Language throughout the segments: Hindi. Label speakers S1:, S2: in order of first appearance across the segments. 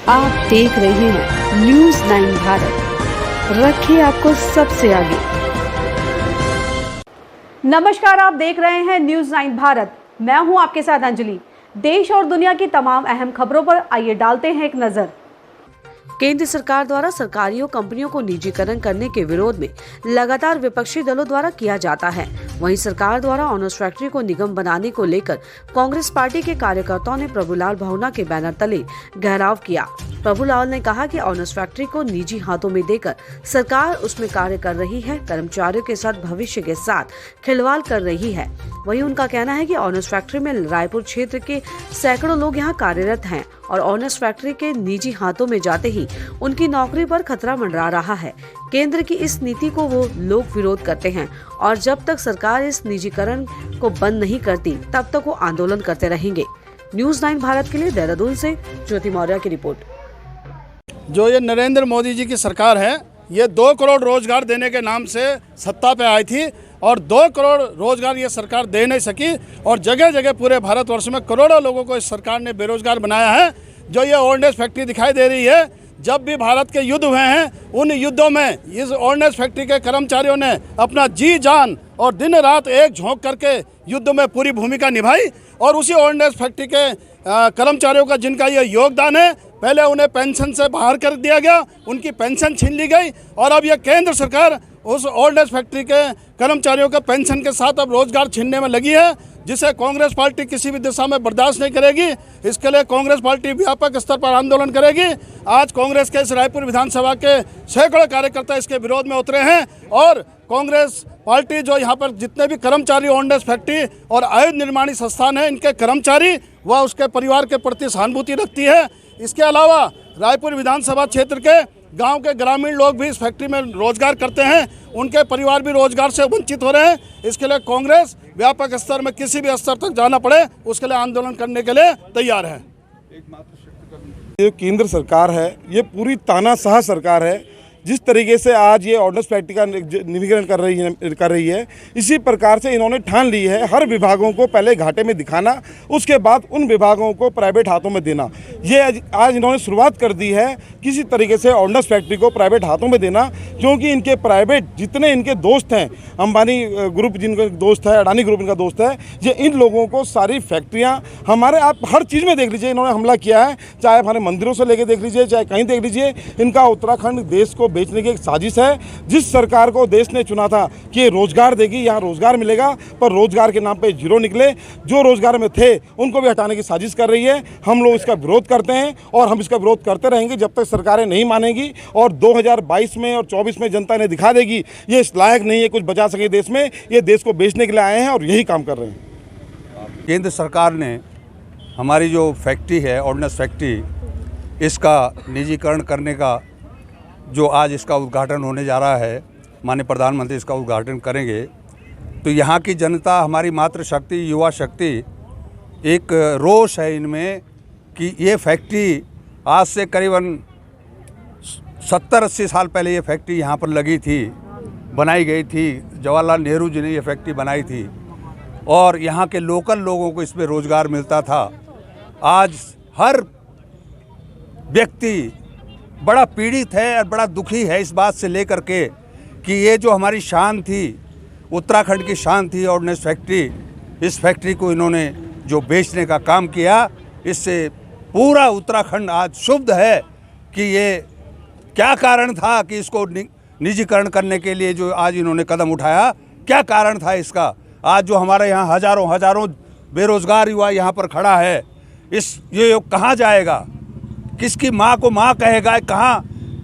S1: आप देख रहे हैं न्यूज़ 9 भारत, रखिए आपको सबसे आगे।
S2: नमस्कार, आप देख रहे हैं न्यूज़ 9 भारत। मैं हूं आपके साथ अंजलि। देश और दुनिया की तमाम अहम खबरों पर आइए डालते हैं एक नजर।
S1: केंद्र सरकार द्वारा सरकारी कंपनियों को निजीकरण करने के विरोध में लगातार विपक्षी दलों द्वारा किया जाता है। वहीं सरकार द्वारा ऑनर्स फैक्ट्री को निगम बनाने को लेकर कांग्रेस पार्टी के कार्यकर्ताओं ने प्रभुलाल भावना के बैनर तले घेराव किया। प्रभुलाल ने कहा कि ऑनर्स फैक्ट्री को निजी हाथों में देकर सरकार उसमें कार्य कर रही है, कर्मचारियों के साथ भविष्य के साथ खिलवाड़ कर रही है। वहीं उनका कहना है कि ऑनर्स फैक्ट्री में रायपुर क्षेत्र के सैकड़ों लोग यहां कार्यरत हैं और ऑनर्स फैक्ट्री के निजी हाथों में जाते ही उनकी नौकरी पर खतरा मंडरा रहा है। केंद्र की इस नीति को वो लोग विरोध करते हैं और जब तक सरकार इस निजीकरण को बंद नहीं करती तब तक वो आंदोलन करते रहेंगे। न्यूज़ 9 भारत के लिए देहरादून से ज्योति मौर्य की रिपोर्ट।
S3: जो ये नरेंद्र मोदी जी की सरकार है, ये 2 करोड़ रोजगार देने के नाम से सत्ता पे आई थी और 2 करोड़ रोजगार ये सरकार दे नहीं सकी और जगह जगह पूरे भारतवर्ष में करोड़ों लोगों को इस सरकार ने बेरोजगार बनाया है। जो ये ऑर्डिनेंस फैक्ट्री दिखाई दे रही है, जब भी भारत के युद्ध हुए हैं उन युद्धों में इस ऑर्डिनेंस फैक्ट्री के कर्मचारियों ने अपना जी जान और दिन रात एक झोंक करके युद्ध में पूरी भूमिका निभाई और उसी ऑर्डिनेंस फैक्ट्री के कर्मचारियों का जिनका ये योगदान है, पहले उन्हें पेंशन से बाहर कर दिया गया, उनकी पेंशन छीन ली गई और अब ये केंद्र सरकार उस ऑर्डिनेंस फैक्ट्री के कर्मचारियों के पेंशन के साथ अब रोजगार छीनने में लगी है, जिसे कांग्रेस पार्टी किसी भी दिशा में बर्दाश्त नहीं करेगी। इसके लिए कांग्रेस पार्टी व्यापक स्तर पर आंदोलन करेगी। आज कांग्रेस के इस रायपुर विधानसभा के सैकड़ों कार्यकर्ता इसके विरोध में उतरे हैं और कांग्रेस पार्टी जो यहाँ पर जितने भी कर्मचारी ऑर्डिनेंस फैक्ट्री और आयुध निर्माणी संस्थान है, इनके कर्मचारी व उसके परिवार के प्रति सहानुभूति रखती है। इसके अलावा रायपुर विधानसभा क्षेत्र के गांव के ग्रामीण लोग भी इस फैक्ट्री में रोजगार करते हैं, उनके परिवार भी रोजगार से वंचित हो रहे हैं। इसके लिए कांग्रेस व्यापक स्तर में किसी भी स्तर तक जाना पड़े उसके लिए आंदोलन करने के लिए तैयार है।
S4: ये केंद्र सरकार है, ये पूरी तानाशाह सरकार है। जिस तरीके से आज ये ऑर्डिनेंस फैक्ट्री का निजीकरण कर रही है, इसी प्रकार से इन्होंने ठान ली है हर विभागों को पहले घाटे में दिखाना, उसके बाद उन विभागों को प्राइवेट हाथों में देना। ये आज इन्होंने शुरुआत कर दी है किसी तरीके से ऑर्डिनेंस फैक्ट्री को प्राइवेट हाथों में देना, क्योंकि इनके प्राइवेट जितने इनके दोस्त हैं, अंबानी ग्रुप जिनका दोस्त है, अडानी ग्रुप इनका दोस्त है, ये इन लोगों को सारी फैक्ट्रियाँ हमारे आप हर चीज़ में देख लीजिए इन्होंने हमला किया है, चाहे हमारे मंदिरों से लेके देख लीजिए, चाहे कहीं देख लीजिए। इनका उत्तराखंड देश को बेचने की एक साजिश है। जिस सरकार को देश ने चुना था कि रोजगार देगी, यहाँ रोजगार मिलेगा, पर रोजगार के नाम पे जीरो निकले, जो रोजगार में थे उनको भी हटाने की साजिश कर रही है। हम लोग इसका विरोध करते हैं और हम इसका विरोध करते रहेंगे जब तक सरकारें नहीं मानेगी और 2022 में और 24 में जनता ने दिखा देगी ये इस लायक नहीं है कुछ बचा सके देश में, ये देश को बेचने के लिए आए हैं और यही काम कर रहे हैं।
S5: केंद्र सरकार ने हमारी जो फैक्ट्री है ऑर्डिनेंस फैक्ट्री, इसका निजीकरण करने का जो आज इसका उद्घाटन होने जा रहा है, माननीय प्रधानमंत्री इसका उद्घाटन करेंगे, तो यहाँ की जनता, हमारी मातृशक्ति, युवा शक्ति, एक रोष है इनमें कि ये फैक्ट्री आज से करीबन 70-80 साल पहले ये फैक्ट्री यहाँ पर लगी थी, बनाई गई थी। जवाहरलाल नेहरू जी ने ये फैक्ट्री बनाई थी और यहाँ के लोकल लोगों को इसमें रोज़गार मिलता था। आज हर व्यक्ति बड़ा पीड़ित है और बड़ा दुखी है इस बात से लेकर के कि ये जो हमारी शान थी, उत्तराखंड की शान थी ऑर्डिनेंस फैक्ट्री, इस फैक्ट्री को इन्होंने जो बेचने का काम किया, इससे पूरा उत्तराखंड आज क्षुब्ध है कि ये क्या कारण था कि इसको निजीकरण करने के लिए जो आज इन्होंने कदम उठाया, क्या कारण था इसका। आज जो हमारे यहाँ हजारों बेरोजगार युवा यहाँ पर खड़ा है, ये कहाँ जाएगा, किसकी माँ को माँ कहेगा,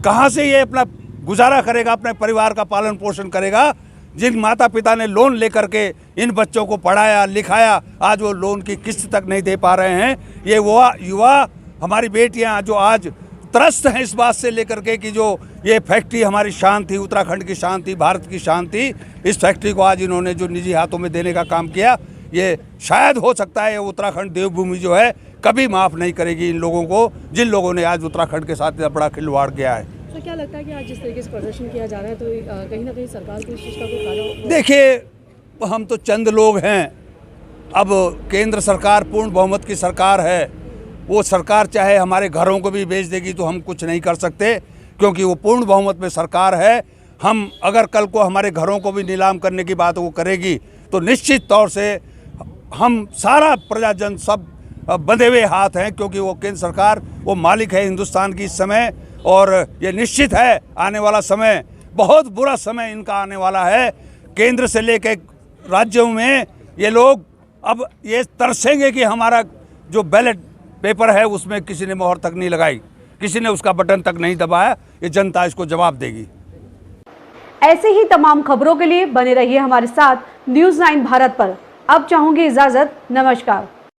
S5: कहाँ से ये अपना गुजारा करेगा, अपने परिवार का पालन पोषण करेगा। जिन माता पिता ने लोन लेकर के इन बच्चों को पढ़ाया लिखाया, आज वो लोन की किस्त तक नहीं दे पा रहे हैं। ये वो युवा, हमारी बेटियां जो आज त्रस्त हैं इस बात से लेकर के कि जो ये फैक्ट्री हमारी शान थी, उत्तराखंड की शान थी, भारत की शान थी, इस फैक्ट्री को आज इन्होंने जो निजी हाथों में देने का काम किया, ये शायद हो सकता है उत्तराखंड देवभूमि जो है कभी माफ़ नहीं करेगी इन लोगों को, जिन लोगों ने आज उत्तराखंड के साथ इतना बड़ा खिलवाड़ किया है।
S2: तो क्या लगता है कि आज जिस तरीके से प्रदर्शन किया जा रहा है तो कहीं ना कहीं सरकार को इस चीज़ का कोई कारण?
S5: देखिए, हम तो चंद लोग हैं, अब केंद्र सरकार पूर्ण बहुमत की सरकार है वो सरकार चाहे हमारे घरों को भी बेच देगी तो हम कुछ नहीं कर सकते, क्योंकि वो पूर्ण बहुमत में सरकार है। हम अगर कल को हमारे घरों को भी नीलाम करने की बात वो करेगी तो निश्चित तौर से हम सारा प्रजाजन सब बंधे हुए हाथ हैं, क्योंकि वो केंद्र सरकार वो मालिक है हिंदुस्तान की इस समय। और ये निश्चित है आने वाला समय बहुत बुरा समय इनका आने वाला है। केंद्र से लेकर राज्यों में ये लोग अब ये तरसेंगे कि हमारा जो बैलेट पेपर है उसमें किसी ने मोहर तक नहीं लगाई, किसी ने उसका बटन तक नहीं दबाया। ये जनता इसको जवाब देगी।
S2: ऐसे ही तमाम खबरों के लिए बने रहिए हमारे साथ न्यूज़ 9 भारत पर। अब चाहूंगी इजाजत, नमस्कार।